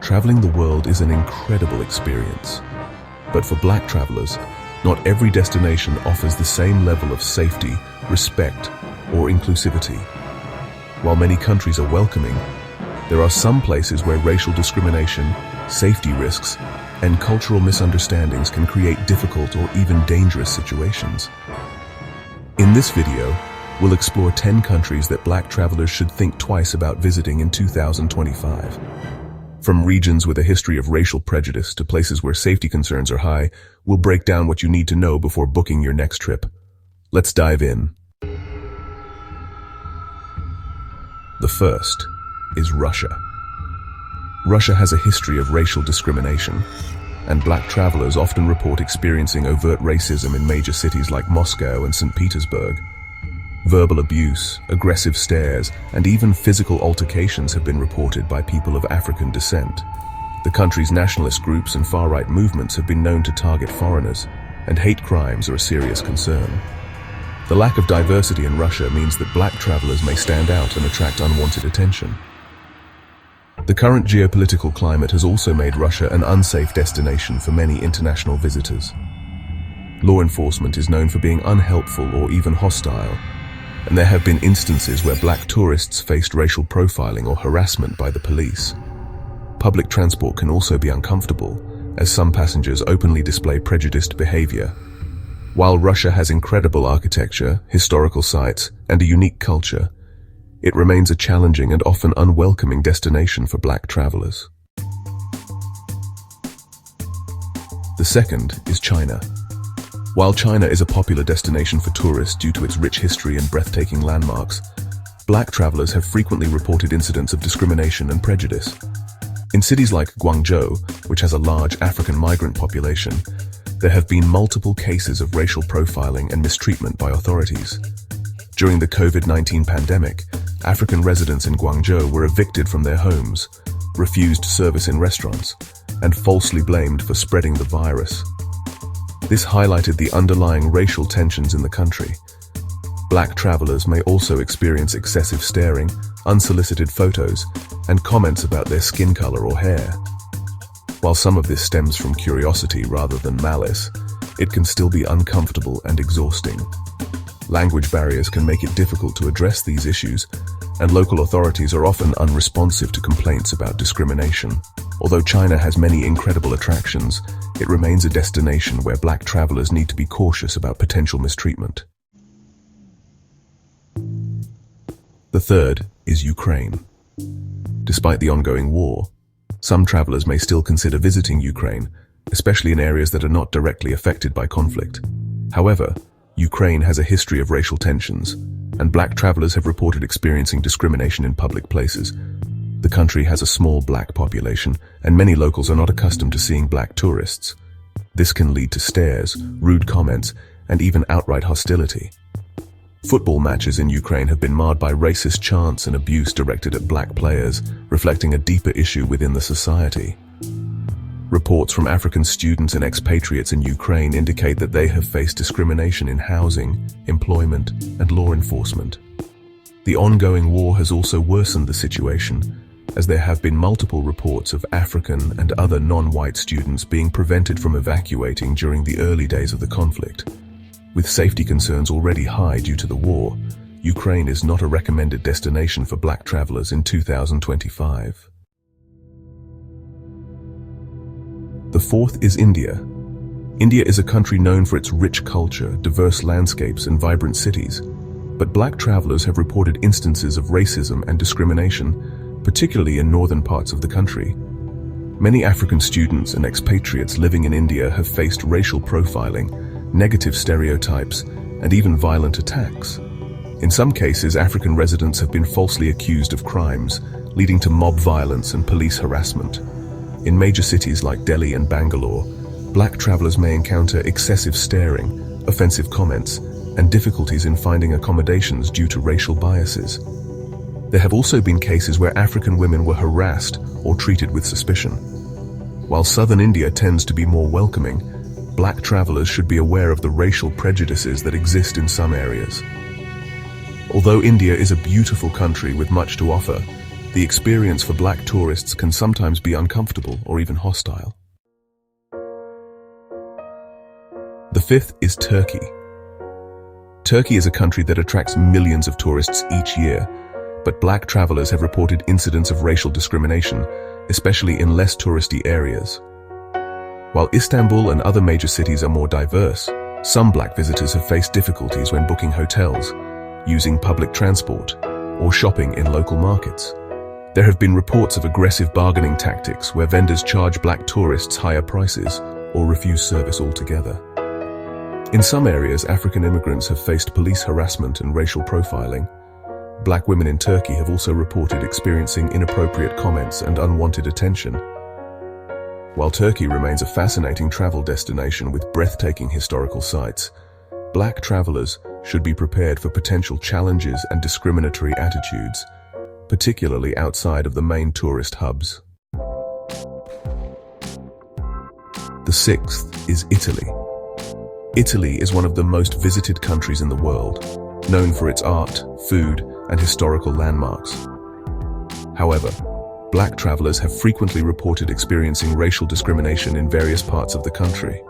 Traveling the world is an incredible experience. But for black travelers, not every destination offers the same level of safety, respect, or inclusivity. While many countries are welcoming, there are some places where racial discrimination, safety risks, and cultural misunderstandings can create difficult or even dangerous situations. In this video, we'll explore 10 countries that black travelers should think twice about visiting in 2025. From regions with a history of racial prejudice to places where safety concerns are high, we'll break down what you need to know before booking your next trip. Let's dive in. The first is Russia. Russia has a history of racial discrimination, and black travelers often report experiencing overt racism in major cities like Moscow and St. Petersburg. Verbal abuse, aggressive stares, and even physical altercations have been reported by people of African descent. The country's nationalist groups and far-right movements have been known to target foreigners, and hate crimes are a serious concern. The lack of diversity in Russia means that black travelers may stand out and attract unwanted attention. The current geopolitical climate has also made Russia an unsafe destination for many international visitors. Law enforcement is known for being unhelpful or even hostile, and there have been instances where black tourists faced racial profiling or harassment by the police. Public transport can also be uncomfortable, as some passengers openly display prejudiced behavior. While Russia has incredible architecture, historical sites, and a unique culture, it remains a challenging and often unwelcoming destination for black travelers. The second is China. While China is a popular destination for tourists due to its rich history and breathtaking landmarks, black travelers have frequently reported incidents of discrimination and prejudice. In cities like Guangzhou, which has a large African migrant population, there have been multiple cases of racial profiling and mistreatment by authorities. During the COVID-19 pandemic, African residents in Guangzhou were evicted from their homes, refused service in restaurants, and falsely blamed for spreading the virus. This highlighted the underlying racial tensions in the country. Black travelers may also experience excessive staring, unsolicited photos, and comments about their skin color or hair. While some of this stems from curiosity rather than malice, it can still be uncomfortable and exhausting. Language barriers can make it difficult to address these issues, and local authorities are often unresponsive to complaints about discrimination. Although China has many incredible attractions, it remains a destination where black travelers need to be cautious about potential mistreatment. The third is Ukraine. Despite the ongoing war, some travelers may still consider visiting Ukraine, especially in areas that are not directly affected by conflict. However, Ukraine has a history of racial tensions, and black travelers have reported experiencing discrimination in public places. The country has a small black population, and many locals are not accustomed to seeing black tourists. This can lead to stares, rude comments, and even outright hostility. Football matches in Ukraine have been marred by racist chants and abuse directed at black players, reflecting a deeper issue within the society. Reports from African students and expatriates in Ukraine indicate that they have faced discrimination in housing, employment, and law enforcement. The ongoing war has also worsened the situation, as there have been multiple reports of African and other non-white students being prevented from evacuating during the early days of the conflict. With safety concerns already high due to the war, Ukraine is not a recommended destination for black travelers in 2025. The fourth is India. India is a country known for its rich culture, diverse landscapes, and vibrant cities, but black travelers have reported instances of racism and discrimination, particularly in northern parts of the country. Many African students and expatriates living in India have faced racial profiling, negative stereotypes, and even violent attacks. In some cases, African residents have been falsely accused of crimes, leading to mob violence and police harassment. In major cities like Delhi and Bangalore, black travelers may encounter excessive staring, offensive comments, and difficulties in finding accommodations due to racial biases. There have also been cases where African women were harassed or treated with suspicion. While southern India tends to be more welcoming, black travelers should be aware of the racial prejudices that exist in some areas. Although India is a beautiful country with much to offer, the experience for black tourists can sometimes be uncomfortable or even hostile. The fifth is Turkey. Turkey is a country that attracts millions of tourists each year, but black travelers have reported incidents of racial discrimination, especially in less touristy areas. While Istanbul and other major cities are more diverse, some black visitors have faced difficulties when booking hotels, using public transport, or shopping in local markets. There have been reports of aggressive bargaining tactics where vendors charge black tourists higher prices or refuse service altogether. In some areas, African immigrants have faced police harassment and racial profiling. Black women in Turkey have also reported experiencing inappropriate comments and unwanted attention. While Turkey remains a fascinating travel destination with breathtaking historical sites, black travelers should be prepared for potential challenges and discriminatory attitudes, particularly outside of the main tourist hubs. The sixth is Italy. Italy is one of the most visited countries in the world, known for its art, food, and historical landmarks. However, black travelers have frequently reported experiencing racial discrimination in various parts of the country.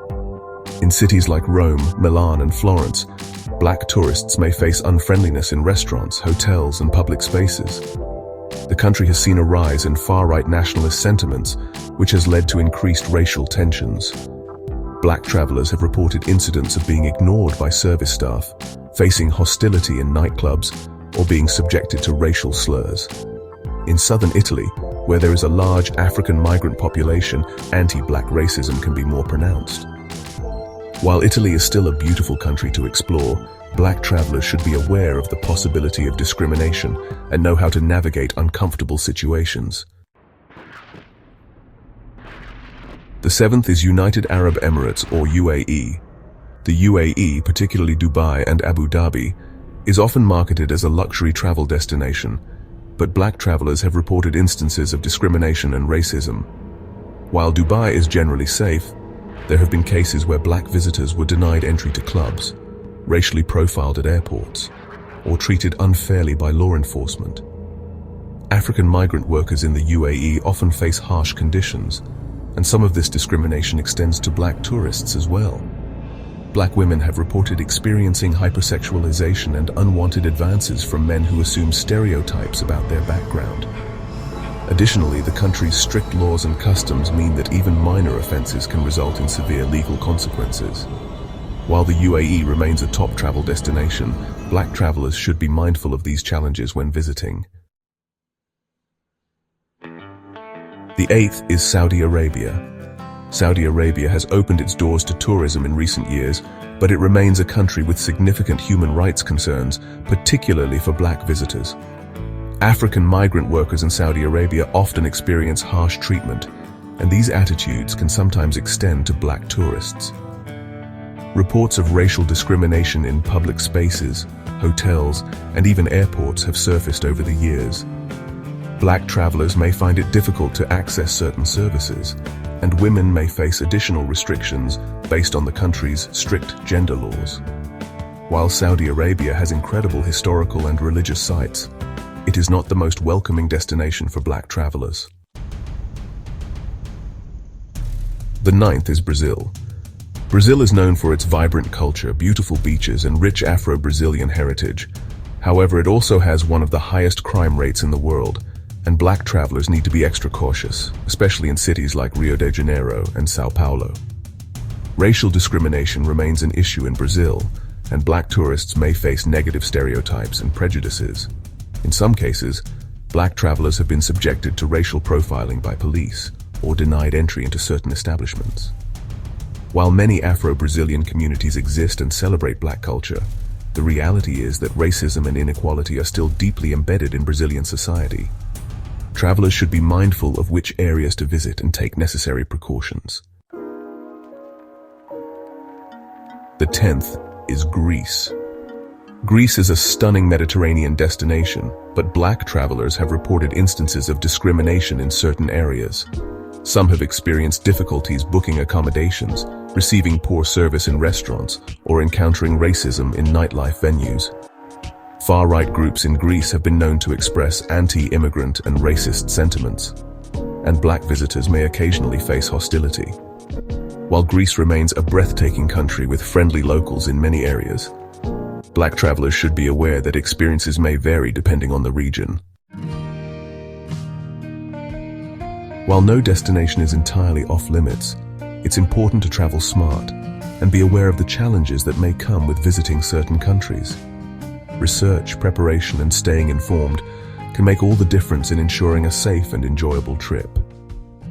In cities like Rome, Milan, and Florence, black tourists may face unfriendliness in restaurants, hotels, and public spaces. The country has seen a rise in far-right nationalist sentiments, which has led to increased racial tensions. Black travelers have reported incidents of being ignored by service staff, facing hostility in nightclubs, or being subjected to racial slurs. In southern Italy, where there is a large African migrant population, anti-black racism can be more pronounced. While Italy is still a beautiful country to explore, black travelers should be aware of the possibility of discrimination and know how to navigate uncomfortable situations. The seventh is United Arab Emirates, or UAE. The UAE, particularly Dubai and Abu Dhabi, is often marketed as a luxury travel destination, but black travelers have reported instances of discrimination and racism. While Dubai is generally safe, there have been cases where black visitors were denied entry to clubs, racially profiled at airports, or treated unfairly by law enforcement. African migrant workers in the UAE often face harsh conditions, and some of this discrimination extends to black tourists as well. Black women have reported experiencing hypersexualization and unwanted advances from men who assume stereotypes about their background. Additionally, the country's strict laws and customs mean that even minor offenses can result in severe legal consequences. While the UAE remains a top travel destination, black travelers should be mindful of these challenges when visiting. The eighth is Saudi Arabia. Saudi Arabia has opened its doors to tourism in recent years, but it remains a country with significant human rights concerns, particularly for black visitors. African migrant workers in Saudi Arabia often experience harsh treatment, and these attitudes can sometimes extend to black tourists. Reports of racial discrimination in public spaces, hotels, and even airports have surfaced over the years. Black travelers may find it difficult to access certain services, and women may face additional restrictions based on the country's strict gender laws. While Saudi Arabia has incredible historical and religious sites, it is not the most welcoming destination for black travelers. The ninth is Brazil. Brazil is known for its vibrant culture, beautiful beaches, and rich Afro-Brazilian heritage. However, it also has one of the highest crime rates in the world, and black travelers need to be extra cautious, especially in cities like Rio de Janeiro and São Paulo. Racial discrimination remains an issue in Brazil, and black tourists may face negative stereotypes and prejudices. In some cases, black travelers have been subjected to racial profiling by police or denied entry into certain establishments. While many Afro-Brazilian communities exist and celebrate black culture, the reality is that racism and inequality are still deeply embedded in Brazilian society. Travelers should be mindful of which areas to visit and take necessary precautions. The 10th is Greece. Greece is a stunning Mediterranean destination, but black travelers have reported instances of discrimination in certain areas. Some have experienced difficulties booking accommodations, receiving poor service in restaurants, or encountering racism in nightlife venues. Far-right groups in Greece have been known to express anti-immigrant and racist sentiments, and black visitors may occasionally face hostility. While Greece remains a breathtaking country with friendly locals in many areas, black travelers should be aware that experiences may vary depending on the region. While no destination is entirely off-limits, it's important to travel smart and be aware of the challenges that may come with visiting certain countries. Research, preparation, and staying informed can make all the difference in ensuring a safe and enjoyable trip.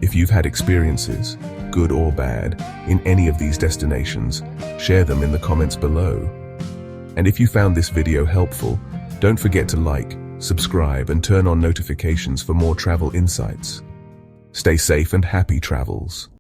If you've had experiences, good or bad, in any of these destinations, share them in the comments below. And if you found this video helpful, don't forget to like, subscribe, and turn on notifications for more travel insights. Stay safe and happy travels.